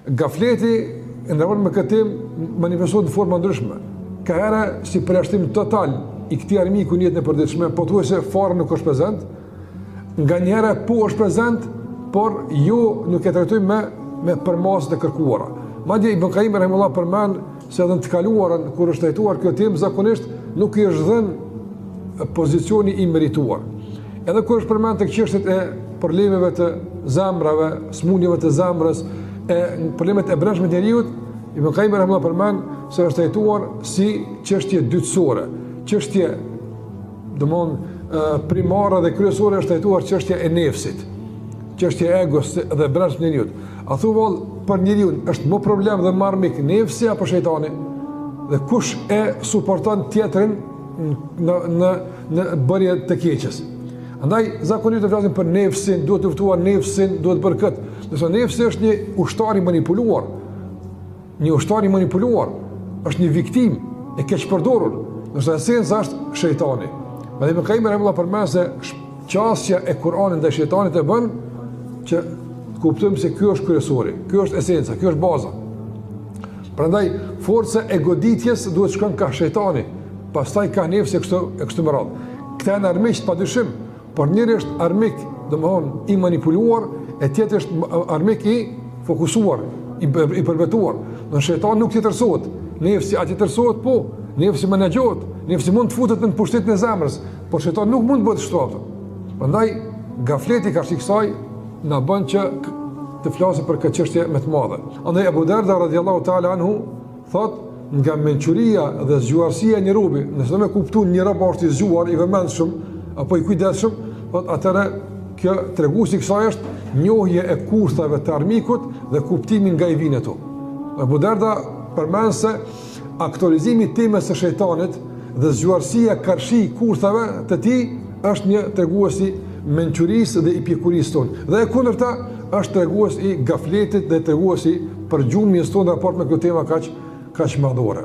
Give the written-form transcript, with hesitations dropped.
Gafleti në raport me këtë manifestohet në forma ndryshme. Ka herë si përjashtim total i këtij armiku në jetën e përditshme, pothuajse fare nuk është prezant. Nganjëherë po është prezant, por ju nuk e trajtojmë me përmasat e kërkuara. Madje Ibn Qayyim rahimahullah përmend se edhe në të kaluarën kur është trajtuar kjo temë zakonisht nuk i është dhënë pozicioni i merituar. Edhe kur është përmend tek çështjet e problemeve të zemrave, smundjeve të zemrës, e problemet e brendshme të njeriut, Ibn Qayyim rahimahullah përmend se është trajtuar si çështje dytësore, çështje primare dhe kryesore është trajtuar çështja e nefsit, çështja e egos dhe brendshme të njeriut. A thuval për njeriu është më problem dhe më armik nefsi apo shejtani? Dhe kush e suporton tjetrin në bërje të keqes? Andaj zakonisht të flasim për nefsin, duhet të luftuar nefsin, duhet bërë këtë. Nëse nefsi është një ushtar i manipuluar, është një viktim e keqpërdorur, nëse esenca është shejtani. Madje Ibn Qayyim rahimahullah përmend se qasja e Kur'anit ndaj shejtanit e bën që të kuptojmë se ky është kryesori, ky është esenca, ky është baza. Prandaj forca e goditjes duhet të shkon ka shejtani, pastaj ka nefsi e kështu me radhë. Këta janë armiq padyshim, por njëri është armik, domthonë i manipuluar, e tjetri është armik i fokusuar, i përbetuar. Në shejtan nuk tjetërsohet, nefsi atë tjetërsohet, po, nefsi menaxhohet, nefsi mund të futet në pushtetin e zemrës, por shejtani nuk mund të bëhet kështu. Prandaj gafleti ka kësaj na bën që të flasim për këtë çështje më të madhe. Andaj Abu Darda radhiyallahu ta'ala anhu thot, nga mençuria dhe zgjuarësia e një robi, nëse më kupton një rob është i zgjuar, i vëmendshëm apo i kujdesshëm, thot atëra kjo treguesi kësaj është njohje e kurthave të armikut dhe kuptimi nga i vinë ato. Abu Darda përmend se aktualizimi i temës së shejtanit dhe zgjuarësia karshi i kurthave të tij është një treguesi mençurisë dhe i pjekurisë tonë. Dhe e kundërta është treguesi i gafletit dhe treguesi për gjumjes tonë në raport me këtë temë kaq madhore.